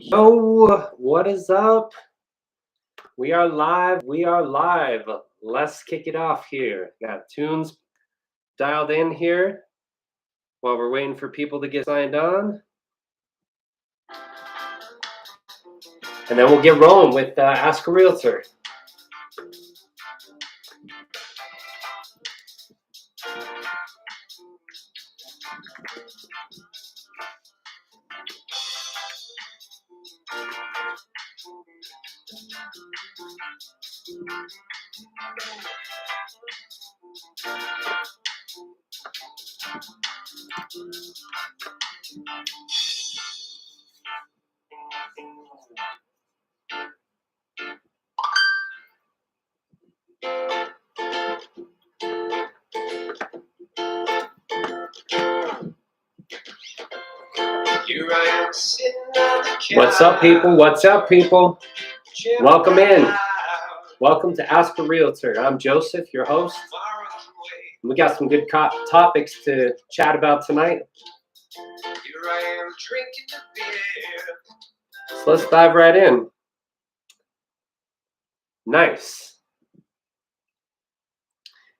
Yo, what is up? We are live. We are live. Let's kick it off here. Got tunes dialed in here while we're waiting for people to get signed on. And then we'll get rolling with Ask a Realtor. What's up, people? What's up, people? Welcome in. Welcome to Ask a Realtor. I'm Joseph, your host. We got some good topics to chat about tonight. Here I am drinking a beer. So let's dive right in. Nice.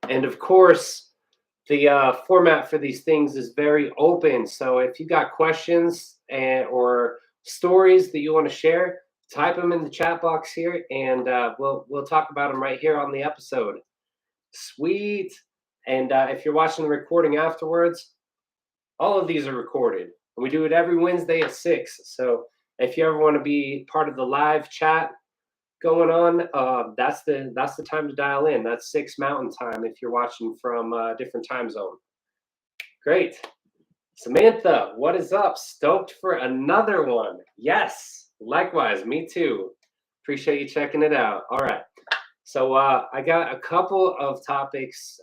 And of course, the format for these things is very open. So if you got questions or stories that you want to share, type them in the chat box here, and we'll talk about them right here on the episode. Sweet. And if you're watching the recording afterwards, all of these are recorded. And we do it every Wednesday at 6. So if you ever want to be part of the live chat going on, that's the time to dial in. That's 6 Mountain Time if you're watching from a different time zone. Great. Samantha, what is up? Stoked for another one. Yes, likewise, me too. Appreciate you checking it out. All right. So I got a couple of topics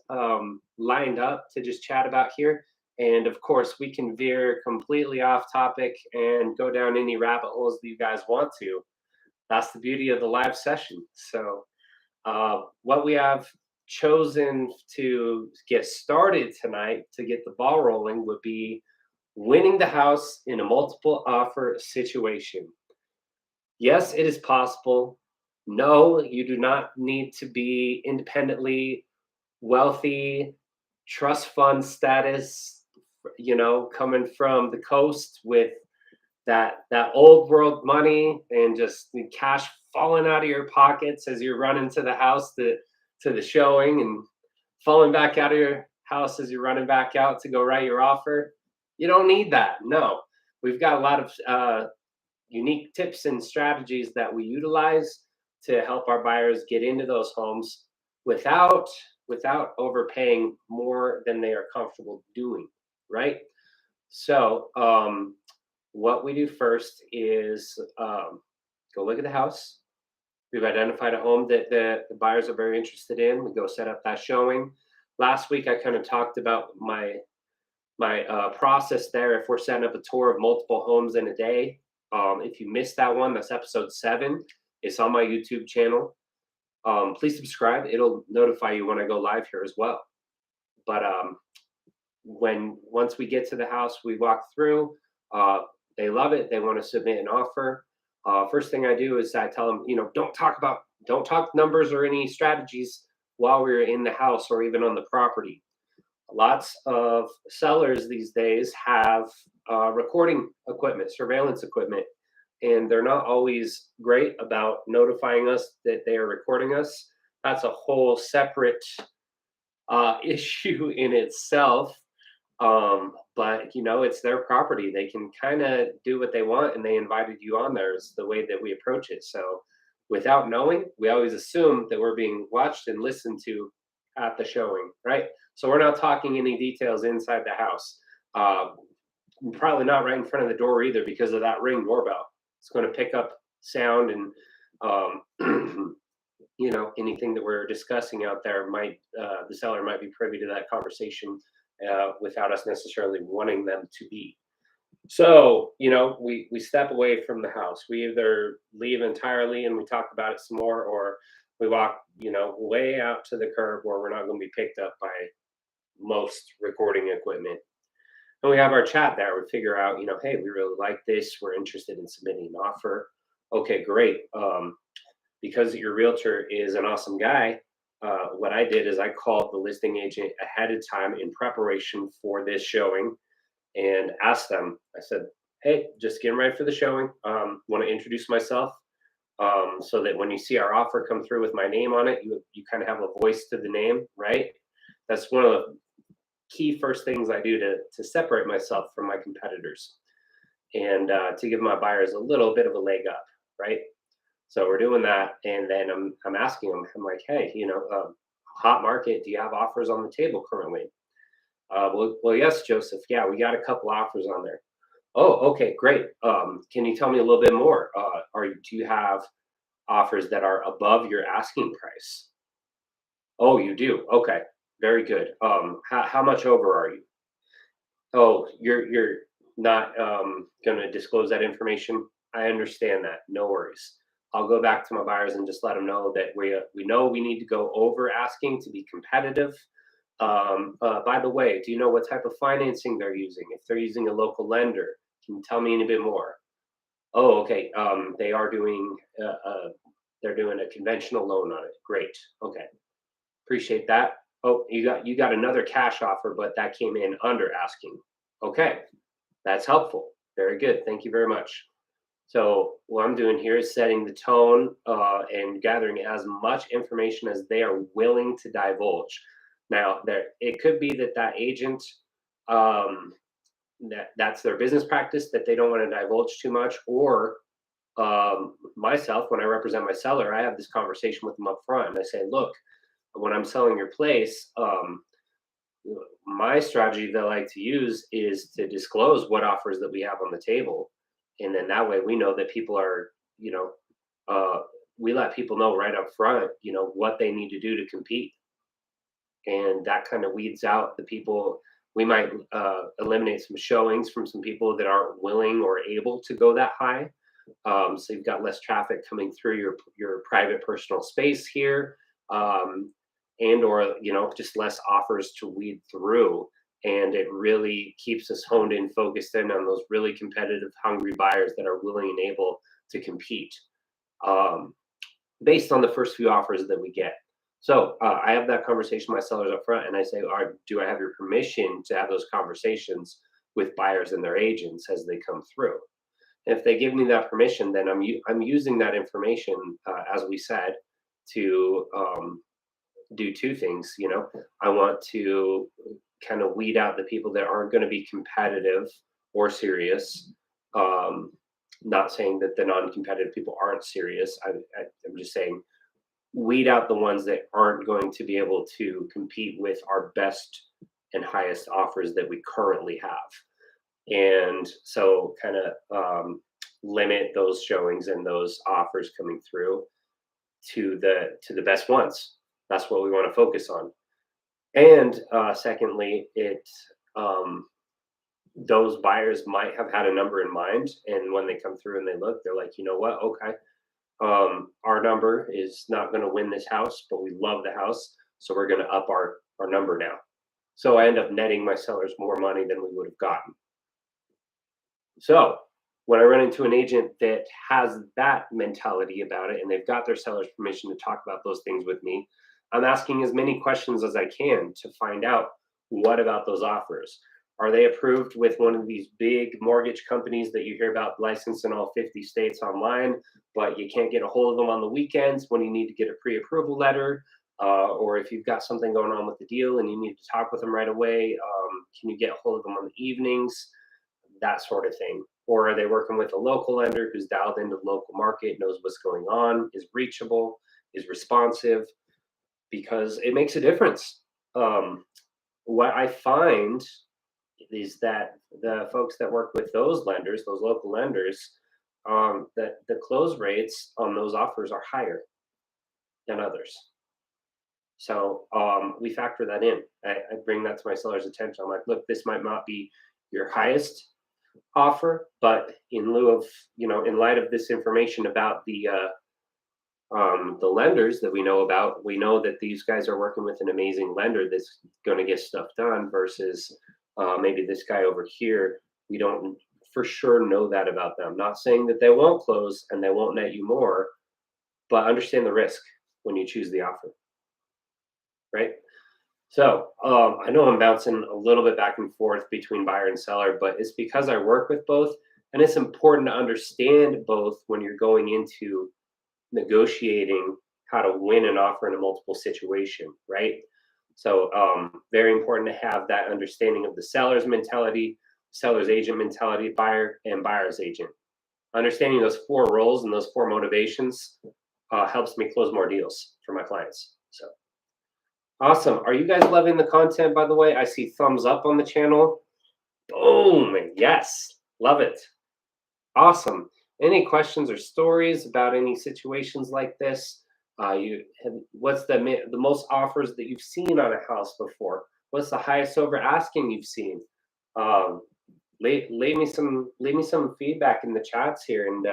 lined up to just chat about here. And of course, we can veer completely off topic and go down any rabbit holes that you guys want to. That's the beauty of the live session. So what we have chosen to get started tonight to get the ball rolling would be winning the house in a multiple offer situation. Yes, it is possible. No, you do not need to be independently wealthy, trust fund status, coming from the coast with that old world money and just the cash falling out of your pockets as you're running to the house to the showing and falling back out of your house as you're running back out to go write your offer. You don't need that. No, we've got a lot of unique tips and strategies that we utilize to help our buyers get into those homes without overpaying more than they are comfortable doing, right? So what we do first is go look at the house. We've identified a home that the buyers are very interested in. We go set up that showing. Last week, I kind of talked about my process there. If we're setting up a tour of multiple homes in a day, if you missed that one, that's episode 7. It's on my YouTube channel. Please subscribe. It'll notify you when I go live here as well. But once we get to the house, we walk through. They love it. They want to submit an offer. First thing I do is I tell them, don't talk numbers or any strategies while we're in the house or even on the property. Lots of sellers these days have recording equipment, surveillance equipment, and they're not always great about notifying us that they are recording us. That's a whole separate issue in itself. But it's their property. They can kind of do what they want, and they invited you on there is the way that we approach it. So without knowing, we always assume that we're being watched and listened to at the showing, right? So we're not talking any details inside the house. Probably not right in front of the door either because of that Ring doorbell. It's going to pick up sound and anything that we're discussing out there might the seller might be privy to that conversation without us necessarily wanting them to be. So, we step away from the house. We either leave entirely and we talk about it some more, or we walk, way out to the curb where we're not going to be picked up by most recording equipment. And we have our chat there. We figure out, hey, we really like this. We're interested in submitting an offer. Okay, great. Because your realtor is an awesome guy, what I did is I called the listing agent ahead of time in preparation for this showing and asked them. I said, "Hey, just getting ready for the showing. Want to introduce myself so that when you see our offer come through with my name on it, you kind of have a voice to the name, right? That's one of the key first things I do to separate myself from my competitors and to give my buyers a little bit of a leg up, right? So we're doing that, and then I'm asking them. I'm like, hey, hot market. Do you have offers on the table currently? Well, yes, Joseph. Yeah, we got a couple offers on there. Oh, okay, great. Can you tell me a little bit more? Do you have offers that are above your asking price? Oh, you do. Okay, very good. How much over are you? Oh, you're not going to disclose that information. I understand that. No worries. I'll go back to my buyers and just let them know that we know we need to go over asking to be competitive. By the way, do you know what type of financing they're using? If they're using a local lender, can you tell me any bit more? Oh, okay. They're doing a conventional loan on it. Great. Okay, appreciate that. Oh, you got another cash offer, but that came in under asking. Okay, that's helpful. Very good. Thank you very much. So what I'm doing here is setting the tone and gathering as much information as they are willing to divulge. Now, it could be that agent um, that's their business practice that they don't want to divulge too much, or myself, when I represent my seller, I have this conversation with them up front, and I say, look, when I'm selling your place, my strategy that I like to use is to disclose what offers that we have on the table, and then that way we know that people are, uh, we let people know right up front, what they need to do to compete, and that kind of weeds out the people. We might eliminate some showings from some people that aren't willing or able to go that high. So you've got less traffic coming through your private personal space here, and or just less offers to weed through, and it really keeps us honed in, focused in on those really competitive, hungry buyers that are willing and able to compete um, based on the first few offers that we get. So I have that conversation with my sellers up front, and I say, "All right, do I have your permission to have those conversations with buyers and their agents as they come through?" If they give me that permission, then I'm using that information, as we said, to do two things. I want to kind of weed out the people that aren't going to be competitive or serious. Um, Not saying that the non-competitive people aren't serious. I'm just saying weed out the ones that aren't going to be able to compete with our best and highest offers that we currently have, and so kind of limit those showings and those offers coming through to the best ones. That's what we want to focus on. And secondly, um, those buyers might have had a number in mind, and when they come through and they look, they're like, you know what? Okay, our number is not going to win this house, but we love the house, so we're going to up our number now. So I end up netting my sellers more money than we would have gotten. So when I run into an agent that has that mentality about it and they've got their seller's permission to talk about those things with me, I'm asking as many questions as I can to find out, what about those offers? Are they approved with one of these big mortgage companies that you hear about, licensed in all 50 states online, but you can't get a hold of them on the weekends when you need to get a pre-approval letter? Or if you've got something going on with the deal and you need to talk with them right away, can you get a hold of them on the evenings? That sort of thing. Or are they working with a local lender who's dialed into the local market, knows what's going on, is reachable, is responsive? Because it makes a difference. What I find is that the folks that work with those lenders, those local lenders, that the close rates on those offers are higher than others. So we factor that in. I bring that to my seller's attention. I'm like, look, this might not be your highest offer, but in lieu of, in light of this information about the lenders that we know about, we know that these guys are working with an amazing lender that's going to get stuff done versus Maybe this guy over here, we don't for sure know that about them. Not saying that they won't close and they won't net you more, but understand the risk when you choose the offer, right? So I know I'm bouncing a little bit back and forth between buyer and seller, but it's because I work with both, and it's important to understand both when you're going into negotiating how to win an offer in a multiple situation, right? So very important to have that understanding of the seller's mentality, seller's agent mentality, buyer and buyer's agent. Understanding those four roles and those four motivations helps me close more deals for my clients. So awesome. Are you guys loving the content, by the way? I see thumbs up on the channel. Boom. Yes. Love it. Awesome. Any questions or stories about any situations like this? What's the most offers that you've seen on a house before? What's the highest over asking you've seen? Um, leave me some feedback in the chats here, and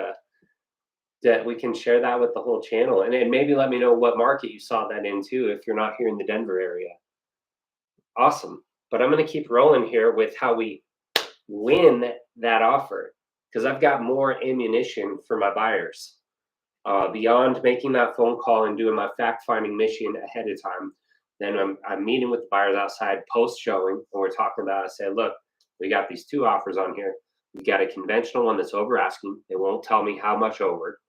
that we can share that with the whole channel. And then maybe let me know what market you saw that in too, if you're not here in the Denver area. Awesome. But I'm going to keep rolling here with how we win that offer, because I've got more ammunition for my buyers. Beyond making that phone call and doing my fact finding mission ahead of time, then I'm meeting with the buyers outside post showing, and we're talking about, I say, look, we got these two offers on here. We got a conventional one that's over asking. They won't tell me how much over.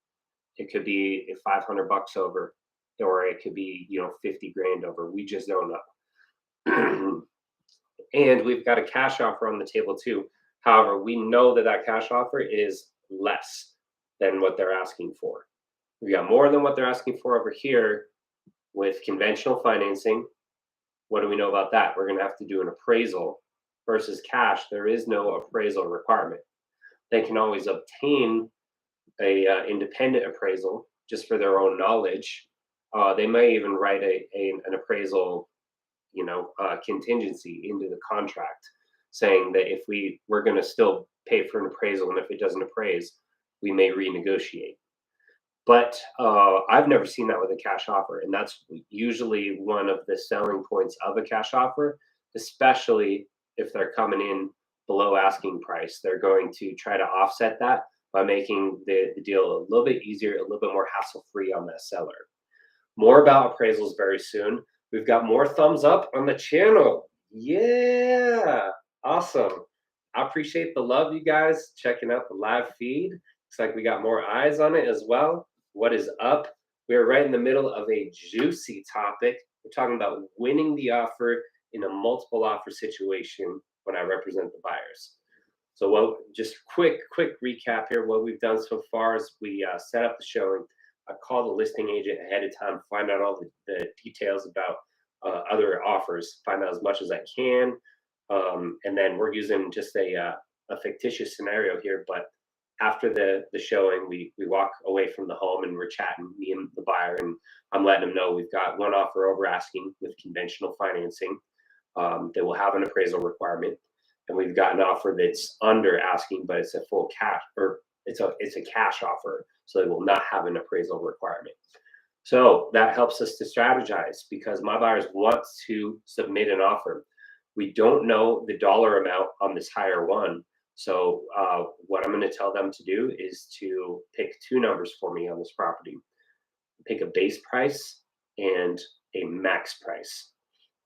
It could be 500 bucks over, or it could be 50 grand over. We just don't know. And we've got a cash offer on the table too. However, we know that cash offer is less than what they're asking for. We got more than what they're asking for over here with conventional financing. What do we know about that? We're going to have to do an appraisal. Versus cash, there is no appraisal requirement. They can always obtain a independent appraisal just for their own knowledge. They may even write an appraisal contingency into the contract, saying that if we're going to still pay for an appraisal, and if it doesn't appraise, we may renegotiate. But I've never seen that with a cash offer, and that's usually one of the selling points of a cash offer, especially if they're coming in below asking price. They're going to try to offset that by making the deal a little bit easier, a little bit more hassle-free on that seller. More about appraisals very soon. We've got more thumbs up on the channel. Yeah, awesome. I appreciate the love, you guys, checking out the live feed. Looks like we got more eyes on it as well. What is up? We're right in the middle of a juicy topic. We're talking about winning the offer in a multiple offer situation when I represent the buyers. So just quick recap here. What we've done so far is we set up the showing. I call the listing agent ahead of time, find out all the details about other offers, find out as much as I can. And then we're using just a fictitious scenario here, but after the showing, we walk away from the home and we're chatting, me and the buyer, and I'm letting them know we've got one offer over asking with conventional financing. They will have an appraisal requirement, and we've got an offer that's under asking, but it's a full cash, or it's a cash offer, so they will not have an appraisal requirement. So that helps us to strategize, because my buyers want to submit an offer. We don't know the dollar amount on this higher one. So what I'm going to tell them to do is to pick two numbers for me on this property. Pick a base price and a max price.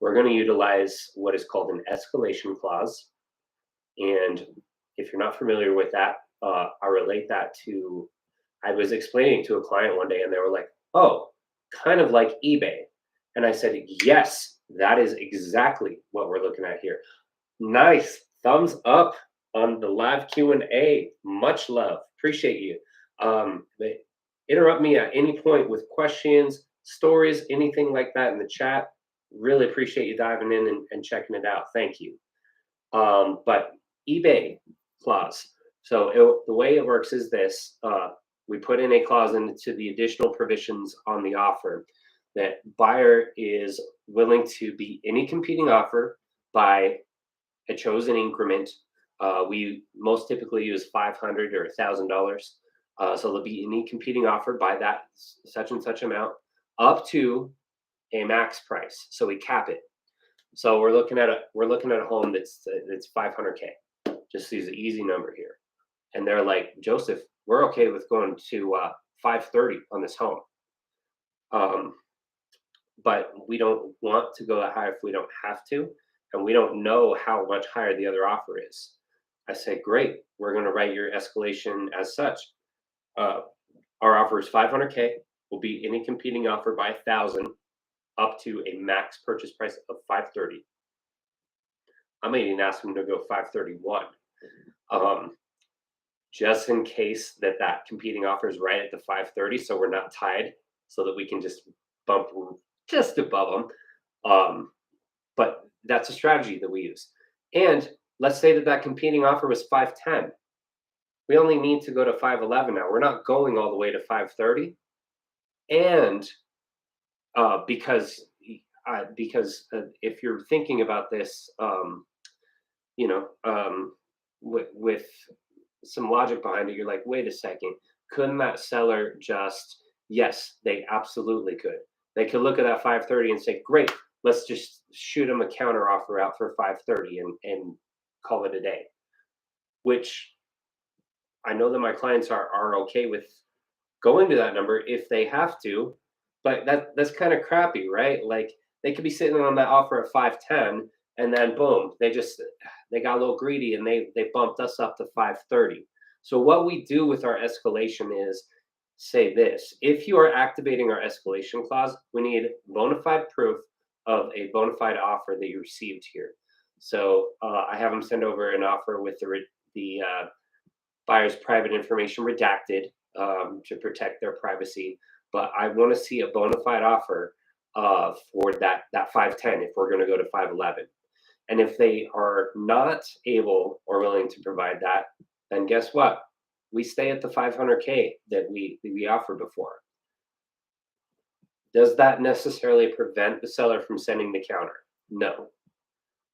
We're going to utilize what is called an escalation clause. And if you're not familiar with that, I relate that to, I was explaining to a client one day and they were like, oh, kind of like eBay. And I said, yes, that is exactly what we're looking at here. Nice. Thumbs up on the live Q&A. Much love. Appreciate you. Interrupt me at any point with questions, stories, anything like that in the chat. Really appreciate you diving in and checking it out. Thank you. But eBay clause. So the way it works is this. We put in a clause into the additional provisions on the offer that buyer is willing to beat any competing offer by a chosen increment. We most typically use $500 or $1,000. So there'll be any competing offer by that such and such amount up to a max price. So we cap it. So we're looking at a home that's 500K. Just use an easy number here. And they're like, Joseph, we're okay with going to 530 on this home. Um, but we don't want to go that high if we don't have to, and we don't know how much higher the other offer is. I say, great, we're going to write your escalation as such. Uh, our offer is 500K. Will beat any competing offer by 1,000, up to a max purchase price of 530. I may even ask them to go 531, just in case that competing offer is right at the 530, so we're not tied, so that we can just bump just above them. But that's a strategy that we use. And let's say that competing offer was 510. We only need to go to 511 now. We're not going all the way to 530. And because if you're thinking about this, you know, with some logic behind it, you're like, wait a second, couldn't that seller just? Yes, they absolutely could. They could look at that 530 and say, great, let's just shoot them a counter offer out for 530 and call it a day. Which I know that my clients are okay with going to that number if they have to, but that's kind of crappy, right? Like they could be sitting on that offer at 510, and then boom, they got a little greedy and they bumped us up to 530. So what we do with our escalation is say this: if you are activating our escalation clause, we need bona fide proof of a bona fide offer that you received here. So I have them send over an offer with the buyer's private information redacted, to protect their privacy. But I want to see a bona fide offer for that 510 if we're going to go to 511. And if they are not able or willing to provide that, then guess what? We stay at the 500K that we offered before. Does that necessarily prevent the seller from sending the counter? No.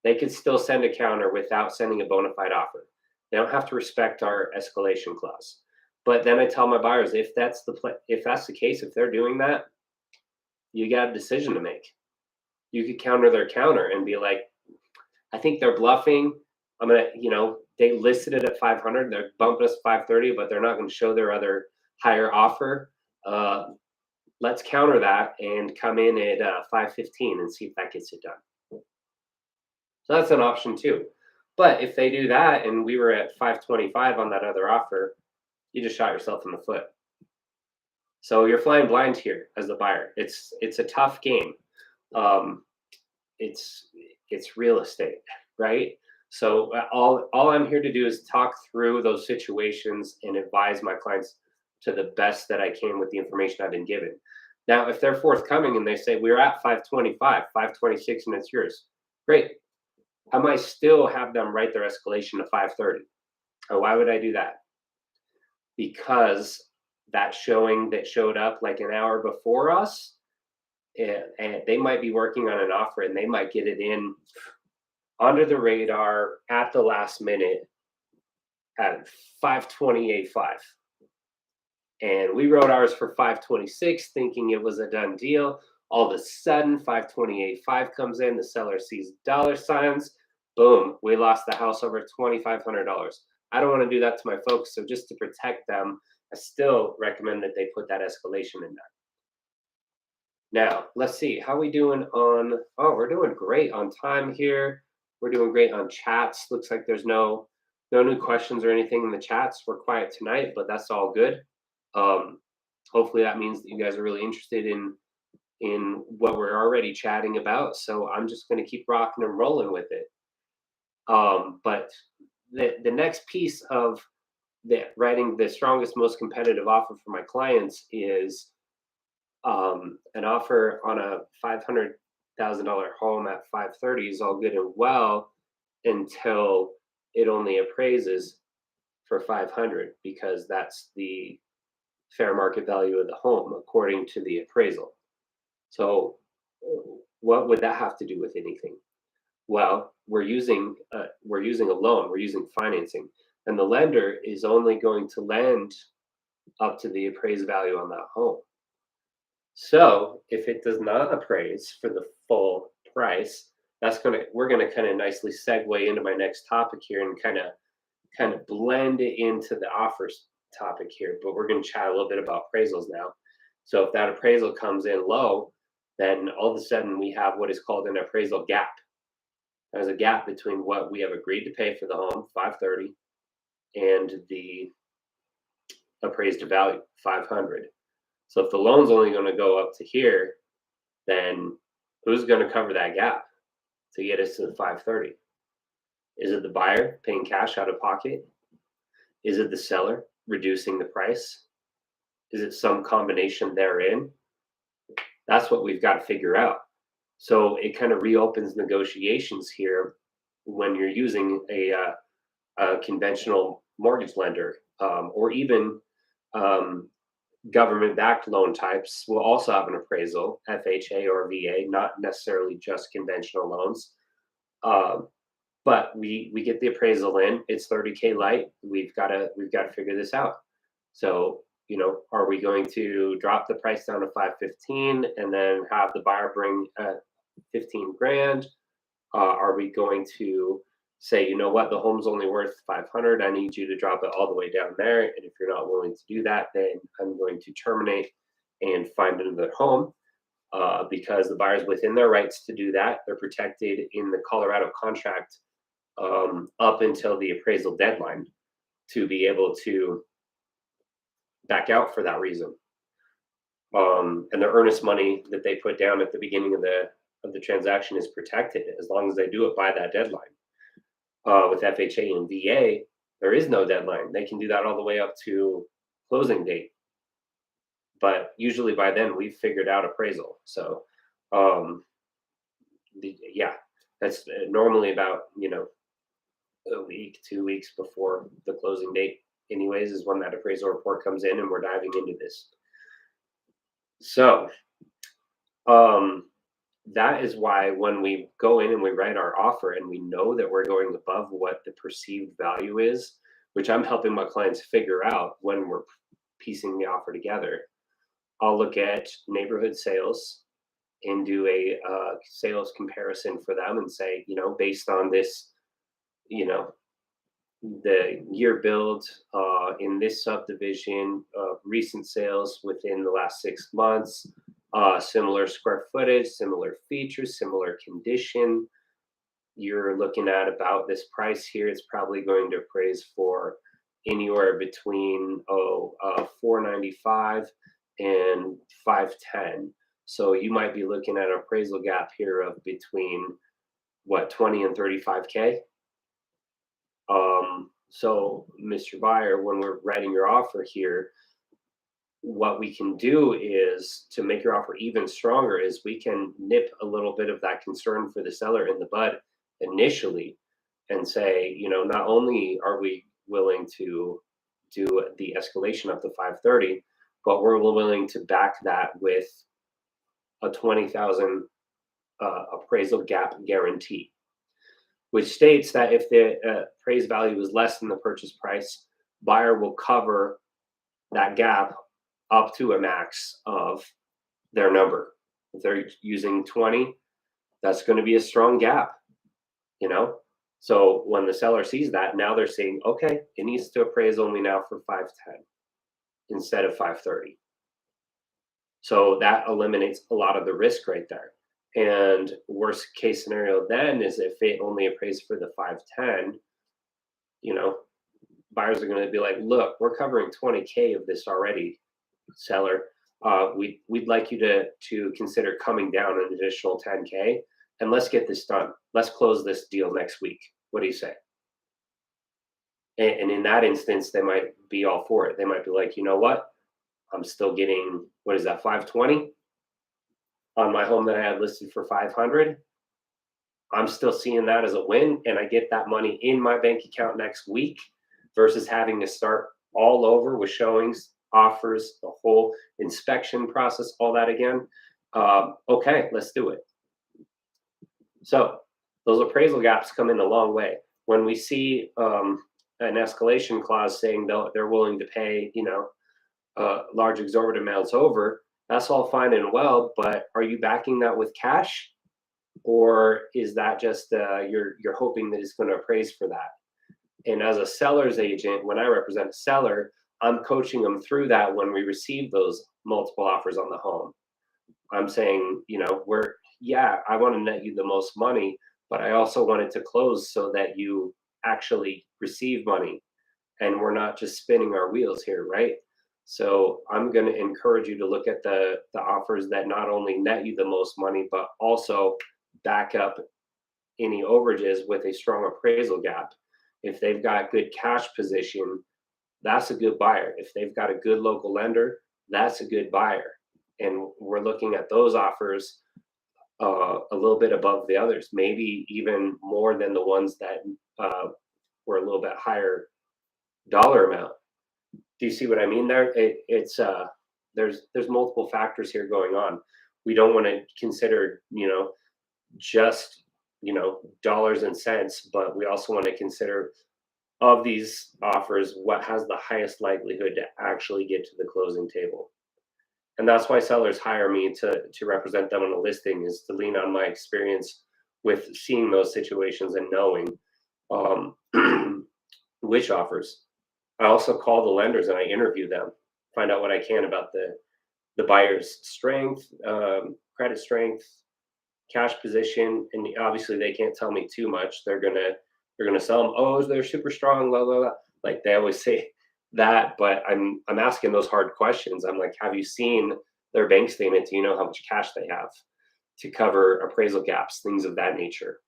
They could still send a counter without sending a bona fide offer. They don't have to respect our escalation clause. But then I tell my buyers, if that's the case, if they're doing that, you got a decision to make. You could counter their counter and be like, I think they're bluffing. I'm gonna, they listed it at 500. They're bumping us 530, but they're not going to show their other higher offer. Let's counter that and come in at 515 and see if that gets it done. So that's an option too. But if they do that and we were at 525 on that other offer, you just shot yourself in the foot. So you're flying blind here as the buyer. It's a tough game. It's real estate, right? So all I'm here to do is talk through those situations and advise my clients to the best that I can with the information I've been given. Now, if they're forthcoming and they say we're at 525, 526, and it's yours, great. I might still have them write their escalation to 530. And why would I do that? Because that showing that showed up like an hour before us, and they might be working on an offer and they might get it in under the radar at the last minute at 528.5. And we wrote ours for 526 thinking it was a done deal. All of a sudden 528.5 comes in, the seller sees dollar signs, boom, we lost the house over $2,500. I don't want to do that to my folks, so just to protect them, I still recommend that they put that escalation in there. Now, let's see, how we doing on, we're doing great on time here. We're doing great on chats. Looks like there's no new questions or anything in the chats. We're quiet tonight, but that's all good. Hopefully that means that you guys are really interested in what we're already chatting about. So I'm just going to keep rocking and rolling with it. But the next piece of writing the strongest, most competitive offer for my clients is an offer on a $500,000 home at 530 is all good and well until it only appraises for 500, because that's the fair market value of the home according to the appraisal. So what would that have to do with anything? Well, we're using a loan, we're using financing, and the lender is only going to lend up to the appraised value on that home. So if it does not appraise for the full price, we're gonna kind of nicely segue into my next topic here and kind of blend it into the offers topic here. But we're gonna chat a little bit about appraisals now. So if that appraisal comes in low, then all of a sudden we have what is called an appraisal gap. There's a gap between what we have agreed to pay for the home, 530, and the appraised value, 500. So if the loan's only going to go up to here, then who's going to cover that gap to get us to the 530? Is it the buyer paying cash out of pocket? Is it the seller reducing the price? Is it some combination therein? That's what we've got to figure out. So it kind of reopens negotiations here when you're using a conventional mortgage lender, or even government-backed loan types will also have an appraisal, FHA or VA, not necessarily just conventional loans. But we get the appraisal in. It's 30K light. We've got to figure this out. So, are we going to drop the price down to 515 and then have the buyer bring 15 grand? Are we going to say, you know what, the home's only worth 500. I need you to drop it all the way down there. And if you're not willing to do that, then I'm going to terminate and find another home, because the buyer's within their rights to do that. They're protected in the Colorado contract up until the appraisal deadline to be able to back out for that reason. And the earnest money that they put down at the beginning of the transaction is protected as long as they do it by that deadline. With FHA and VA, there is no deadline. They can do that all the way up to closing date. But usually by then we've figured out appraisal. So that's normally about a week, 2 weeks before the closing date anyways, is when that appraisal report comes in and we're diving into this. So that is why when we go in and we write our offer and we know that we're going above what the perceived value is, which I'm helping my clients figure out when we're piecing the offer together, I'll look at neighborhood sales and do a sales comparison for them and say, based on this, the year build in this subdivision, recent sales within the last 6 months, similar square footage, similar features, similar condition, you're looking at about this price here. It's probably going to appraise for anywhere between 495 and 510. So you might be looking at an appraisal gap here of between 20 and 35K. So Mr. Buyer, when we're writing your offer here, what we can do is to make your offer even stronger is we can nip a little bit of that concern for the seller in the bud initially and say, not only are we willing to do the escalation up to 530, but we're willing to back that with a 20,000 appraisal gap guarantee, which states that if the appraised value is less than the purchase price, buyer will cover that gap up to a max of their number. If they're using 20, that's going to be a strong gap, So when the seller sees that, now they're saying, okay, it needs to appraise only now for 510 instead of 530. So that eliminates a lot of the risk right there. And worst case scenario then is if it only appraised for the 510, buyers are going to be like, look, we're covering 20K of this already, seller. We'd like you to consider coming down an additional 10K, and let's get this done. Let's close this deal next week. What do you say? And in that instance, they might be all for it. They might be like, you know what? I'm still getting, 520 on my home that I had listed for 500. I'm still seeing that as a win, and I get that money in my bank account next week versus having to start all over with showings, offers, the whole inspection process, all that again. Okay, let's do it. So those appraisal gaps come in a long way. When we see an escalation clause saying they're willing to pay, large exorbitant amounts over, that's all fine and well, but are you backing that with cash? or is that just you're hoping that it's going to appraise for that? And as a seller's agent, when I represent a seller, I'm coaching them through that when we receive those multiple offers on the home. I'm saying, yeah, I want to net you the most money, but I also want it to close so that you actually receive money and we're not just spinning our wheels here, right? So I'm going to encourage you to look at the offers that not only net you the most money, but also back up any overages with a strong appraisal gap. If they've got good cash position, that's a good buyer. If they've got a good local lender, that's a good buyer. And we're looking at those offers a little bit above the others, maybe even more than the ones that were a little bit higher dollar amount. Do you see what I mean there? There's multiple factors here going on. We don't want to consider, just dollars and cents, but we also want to consider of these offers what has the highest likelihood to actually get to the closing table. And that's why sellers hire me to represent them on a listing, is to lean on my experience with seeing those situations and knowing um, which offers. I also call the lenders and I interview them, find out what I can about the buyer's strength, credit strength, cash position, and obviously they can't tell me too much. They're gonna sell them. Oh, they're super strong. Blah blah blah. Like they always say that, but I'm asking those hard questions. I'm like, have you seen their bank statement? Do you know how much cash they have to cover appraisal gaps, things of that nature?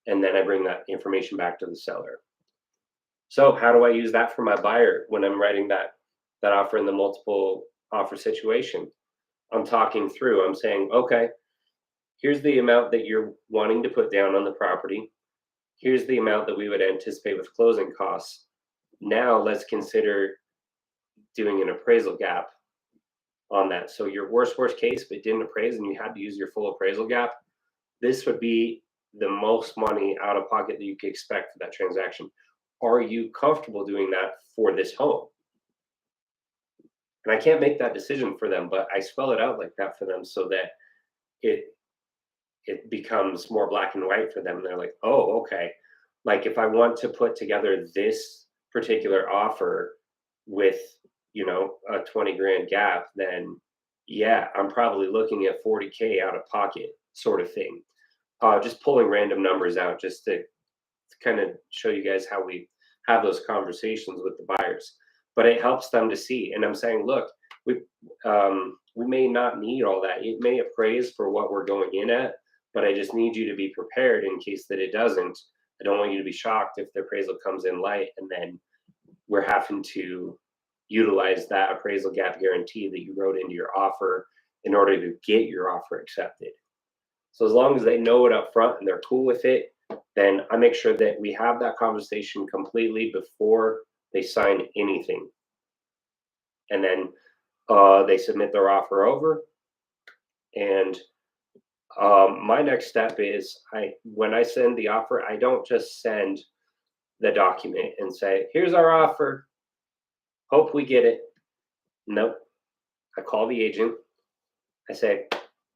And then I bring that information back to the seller. So how do I use that for my buyer when I'm writing that offer in the multiple offer situation? I'm talking through. I'm saying, okay, here's the amount that you're wanting to put down on the property. Here's the amount that we would anticipate with closing costs. Now let's consider doing an appraisal gap on that. So your worst case, if it didn't appraise and you had to use your full appraisal gap, this would be the most money out of pocket that you could expect for that transaction. Are you comfortable doing that for this home? And I can't make that decision for them, but I spell it out like that for them so that it it becomes more black and white for them. And they're like, oh, okay. Like if I want to put together this particular offer with, a 20 grand gap, then yeah, I'm probably looking at 40K out of pocket sort of thing. Just pulling random numbers out just to kind of show you guys how we have those conversations with the buyers. But it helps them to see. And I'm saying, look, we may not need all that. It may appraise for what we're going in at, but I just need you to be prepared in case that it doesn't. I don't want you to be shocked if the appraisal comes in light and then we're having to utilize that appraisal gap guarantee that you wrote into your offer in order to get your offer accepted. So as long as they know it up front and they're cool with it, then I make sure that we have that conversation completely before they sign anything. And then they submit their offer over. And my next step is when I send the offer, I don't just send the document and say, here's our offer. Hope we get it. Nope. I call the agent. I say,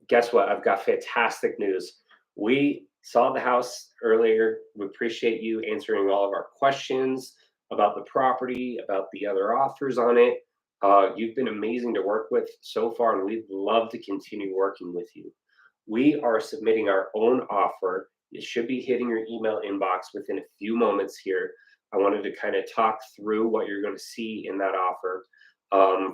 guess what? I've got fantastic news. We saw the house earlier. We appreciate you answering all of our questions about the property, about the other offers on it. You've been amazing to work with so far, and we'd love to continue working with you. We are submitting our own offer. It should be hitting your email inbox within a few moments here. I wanted to kind of talk through what you're going to see in that offer.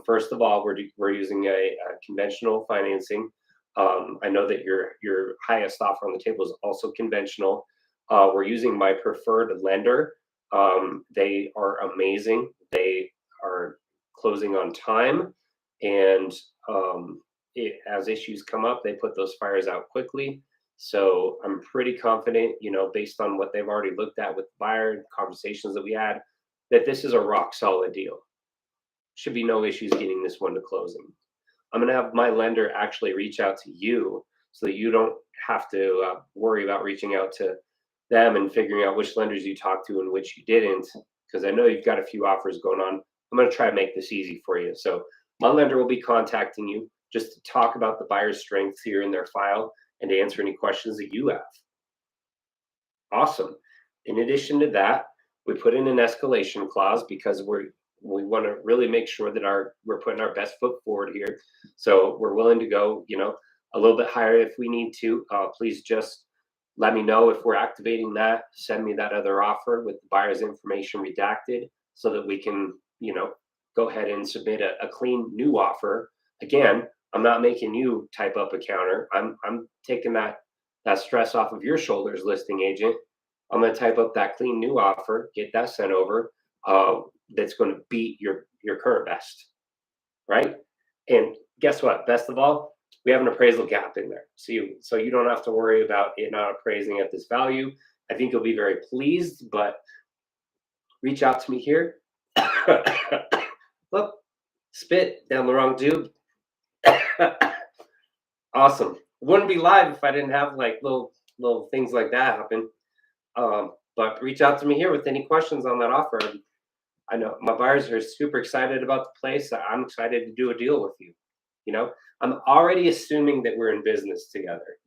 First of all, we're using a conventional financing. I know that your highest offer on the table is also conventional. We're using my preferred lender. They are amazing. They are closing on time, and as issues come up, they put those fires out quickly. So I'm pretty confident, based on what they've already looked at with the buyer, conversations that we had, that this is a rock solid deal. Should be no issues getting this one to closing. I'm going to have my lender actually reach out to you so that you don't have to worry about reaching out to them and figuring out which lenders you talked to and which you didn't, because I know you've got a few offers going on. I'm going to try to make this easy for you. So my lender will be contacting you just to talk about the buyer's strengths here in their file and to answer any questions that you have. Awesome. In addition to that, we put in an escalation clause because we want to really make sure that we're putting our best foot forward here. So we're willing to go, a little bit higher if we need to. Please just let me know if we're activating that. Send me that other offer with the buyer's information redacted so that we can, go ahead and submit a clean new offer. Again, I'm not making you type up a counter. I'm taking that stress off of your shoulders, listing agent. I'm going to type up that clean new offer, get that sent over. That's going to beat your current best, right? And guess what? Best of all, we have an appraisal gap in there, so you don't have to worry about it not appraising at this value. I think you'll be very pleased, but reach out to me here. Look, spit down the wrong tube. Awesome. Wouldn't be live if I didn't have like little things like that happen. But reach out to me here with any questions on that offer. I know my buyers are super excited about the place. I'm excited to do a deal with you. I'm already assuming that we're in business together.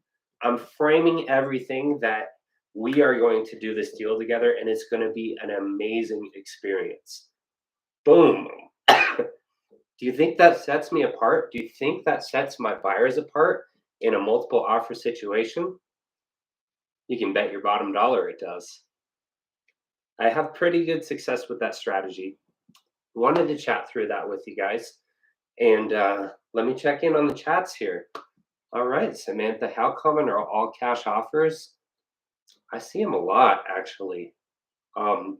I'm framing everything that we are going to do this deal together, and it's going to be an amazing experience. Boom. Do you think that sets me apart? Do you think that sets my buyers apart in a multiple offer situation? You can bet your bottom dollar it does. I have pretty good success with that strategy. Wanted to chat through that with you guys. And let me check in on the chats here. All right, Samantha, how common are all cash offers? I see them a lot, actually. And,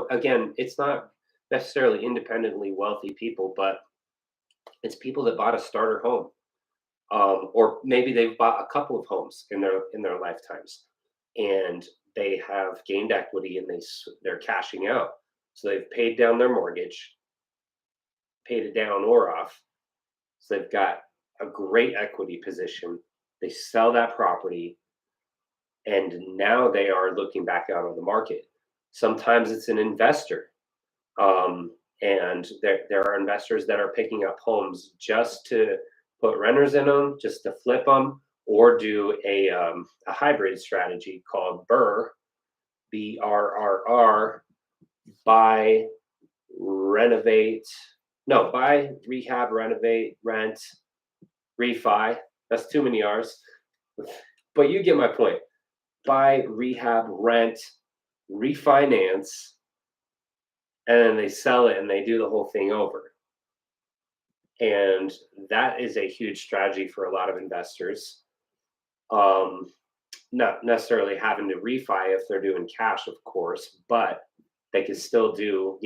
again, it's not necessarily independently wealthy people, but it's people that bought a starter home. Or maybe they've bought a couple of homes in their lifetimes, and they have gained equity and they're cashing out. So they've paid down their mortgage, paid it down or off. So they've got a great equity position. They sell that property, and now they are looking back out on the market. Sometimes it's an investor, and there are investors that are picking up homes just to put renters in them, just to flip them, or do a hybrid strategy called BRRRR, BRRR, buy, renovate, no, buy, rehab, renovate, rent, refi. That's too many R's, but you get my point. Buy, rehab, rent, refinance, and then they sell it and they do the whole thing over. And that is a huge strategy for a lot of investors. Not necessarily having to refi if they're doing cash, of course, but they can still do,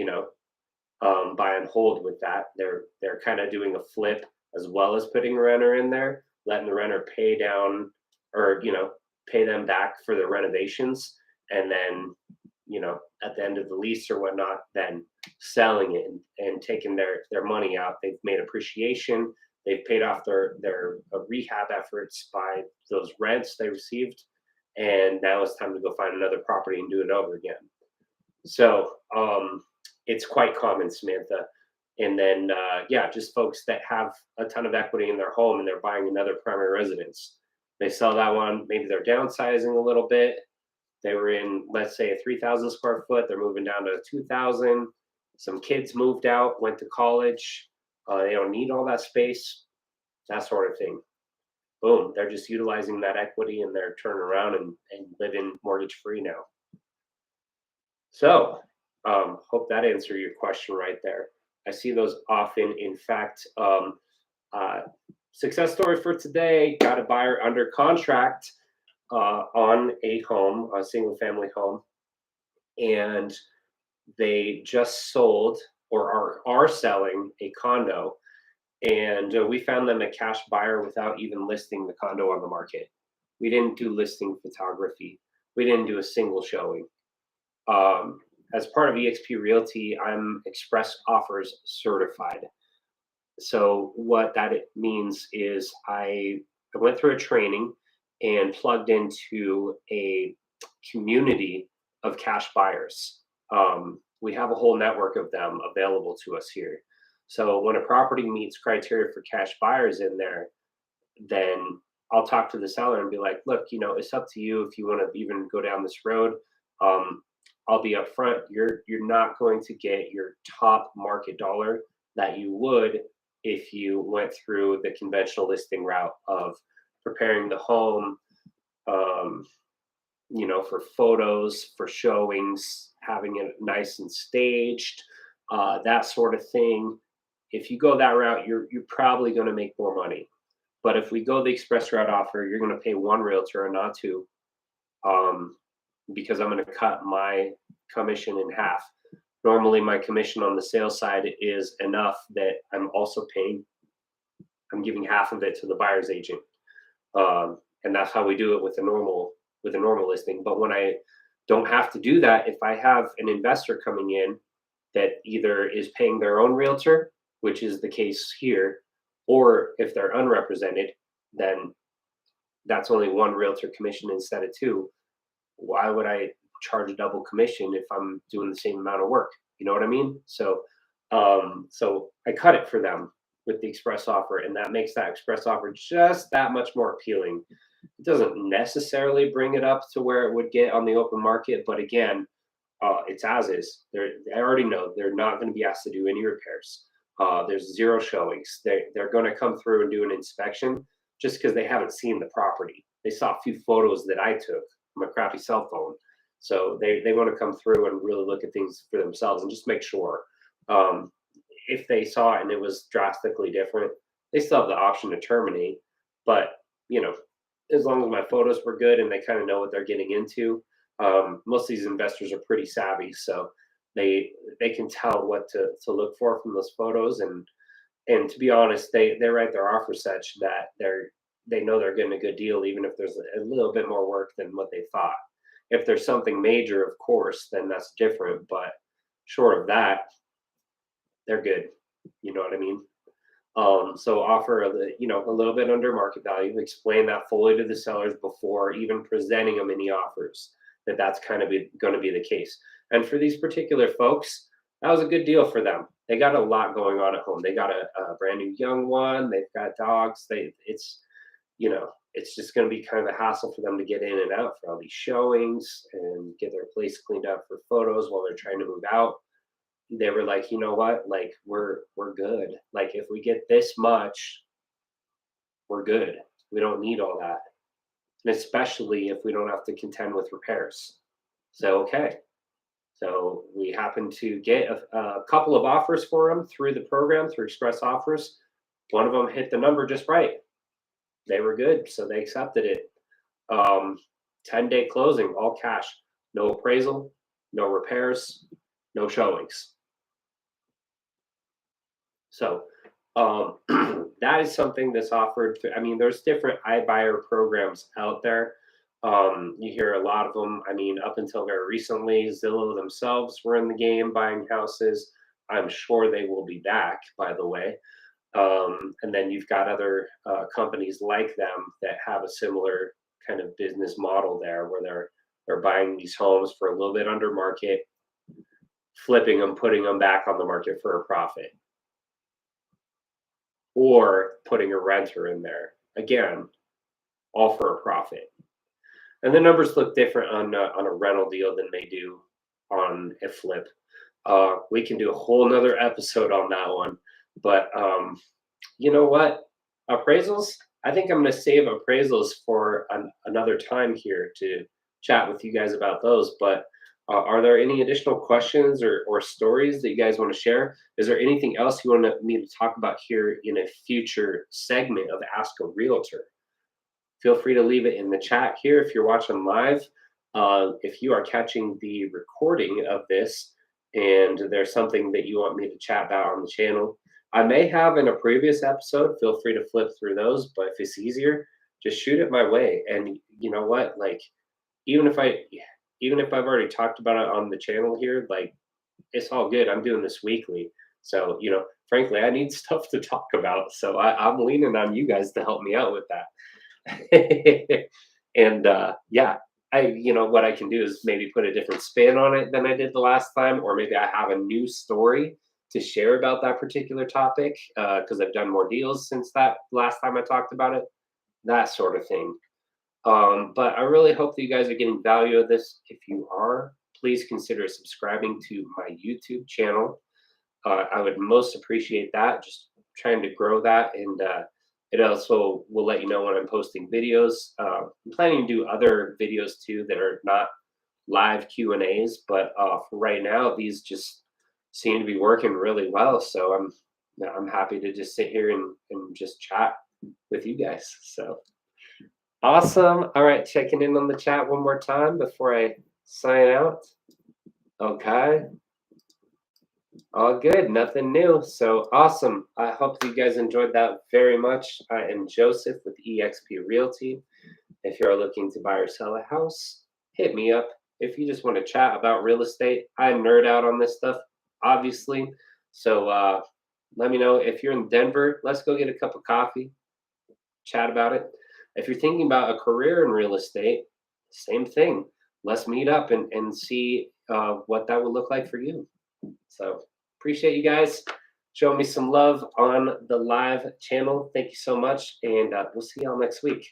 buy and hold with that. They're kind of doing a flip as well as putting a renter in there, letting the renter pay down or, pay them back for the renovations. And then, at the end of the lease or whatnot, then selling it and taking their money out. They've made appreciation. They've paid off their rehab efforts by those rents they received. And now it's time to go find another property and do it over again. So it's quite common, Samantha. And then, just folks that have a ton of equity in their home and they're buying another primary residence. They sell that one. Maybe they're downsizing a little bit. They were in, let's say, a 3,000 square foot. They're moving down to 2,000. Some kids moved out, went to college. They don't need all that space, that sort of thing. Boom. They're just utilizing that equity and they're turning around and living mortgage free now. So hope that answered your question right there. I see those often. In fact, success story for today, got a buyer under contract on a home, a single family home, and they just sold or are selling a condo, and we found them a cash buyer without even listing the condo on the market. We didn't do listing photography. We didn't do a single showing. As part of eXp Realty, I'm Express Offers certified. So what that means is I went through a training and plugged into a community of cash buyers. We have a whole network of them available to us here. So when a property meets criteria for cash buyers in there, then I'll talk to the seller and be like, look, it's up to you if you want to even go down this road. Um, I'll be upfront. You're not going to get your top market dollar that you would if you went through the conventional listing route of preparing the home, um, for photos, for showings, having it nice and staged, that sort of thing. If you go that route, you're probably going to make more money. But if we go the express route offer, you're going to pay one realtor and not two, um, because I'm going to cut my commission in half. Normally, my commission on the sales side is enough that I'm giving half of it to the buyer's agent, and that's how we do it with a normal listing. But when I don't have to do that, if I have an investor coming in that either is paying their own realtor, which is the case here, or if they're unrepresented, then that's only one realtor commission instead of two. Why would I charge a double commission if I'm doing the same amount of work? You know what I mean? So I cut it for them with the express offer, and that makes that express offer just that much more appealing. It doesn't necessarily bring it up to where it would get on the open market, but again, it's as is. I already know they're not going to be asked to do any repairs. There's zero showings. They're going to come through and do an inspection just because they haven't seen the property. They saw a few photos that I took from a crappy cell phone. So they want to come through and really look at things for themselves and just make sure. Um, if they saw it and it was drastically different, they still have the option to terminate. But, as long as my photos were good and they kind of know what they're getting into, most of these investors are pretty savvy. So they can tell what to look for from those photos. And to be honest, they write their offer such that they know they're getting a good deal, even if there's a little bit more work than what they thought. If there's something major, of course, then that's different. But short of that, they're good. You know what I mean? So offer a little bit under market value. Explain that fully to the sellers before even presenting them any offers. That's kind of going to be the case. And for these particular folks, that was a good deal for them. They got a lot going on at home. They got a brand new young one. They've got dogs. It's just going to be kind of a hassle for them to get in and out for all these showings and get their place cleaned up for photos while they're trying to move out. They were like, you know what? Like we're good. Like if we get this much, we're good. We don't need all that. And especially if we don't have to contend with repairs. So okay. So we happened to get a couple of offers for them through the program, through Express Offers. One of them hit the number just right. They were good, so they accepted it. 10-day closing, all cash, no appraisal, no repairs, no showings. So that is something that's offered. There's different iBuyer programs out there. You hear a lot of them. Up until very recently, Zillow themselves were in the game buying houses. I'm sure they will be back, by the way. And then you've got other companies like them that have a similar kind of business model there, where they're buying these homes for a little bit under market, flipping them, putting them back on the market for a profit, or putting a renter in there. Again, all for a profit. And the numbers look different on a rental deal than they do on a flip. We can do a whole nother episode on that one. But you know what? Appraisals, I think I'm going to save appraisals for another time here to chat with you guys about those. But are there any additional questions or stories that you guys want to share? Is there anything else you want me to talk about here in a future segment of Ask a Realtor? Feel free to leave it in the chat here if you're watching live. If you are catching the recording of this and there's something that you want me to chat about on the channel, I may have in a previous episode. Feel free to flip through those, but if it's easier, just shoot it my way. And you know what? Like, even if I've already talked about it on the channel here, like, it's all good. I'm doing this weekly. So, frankly, I need stuff to talk about. So I'm leaning on you guys to help me out with that. And yeah, what I can do is maybe put a different spin on it than I did the last time, or maybe I have a new story to share about that particular topic, because I've done more deals since that last time I talked about it. that sort of thing. But I really hope that you guys are getting value of this. If you are, please consider subscribing to my YouTube channel. I would most appreciate that. Just trying to grow that, and it also will let you know when I'm posting videos. I'm planning to do other videos too that are not live Q and A's, but for right now, these just seem to be working really well. So I'm happy to just sit here and just chat with you guys. So awesome. All right, checking in on the chat one more time before I sign out. Okay. All good, nothing new. So awesome. I hope you guys enjoyed that very much. I am Joseph with eXp Realty. If you're looking to buy or sell a house, hit me up. If you just want to chat about real estate, I nerd out on this stuff, obviously. So let me know. If you're in Denver, let's go get a cup of coffee, chat about it. If you're thinking about a career in real estate, same thing. Let's meet up and see what that would look like for you. So appreciate you guys showing me some love on the live channel. Thank you so much. And we'll see y'all next week.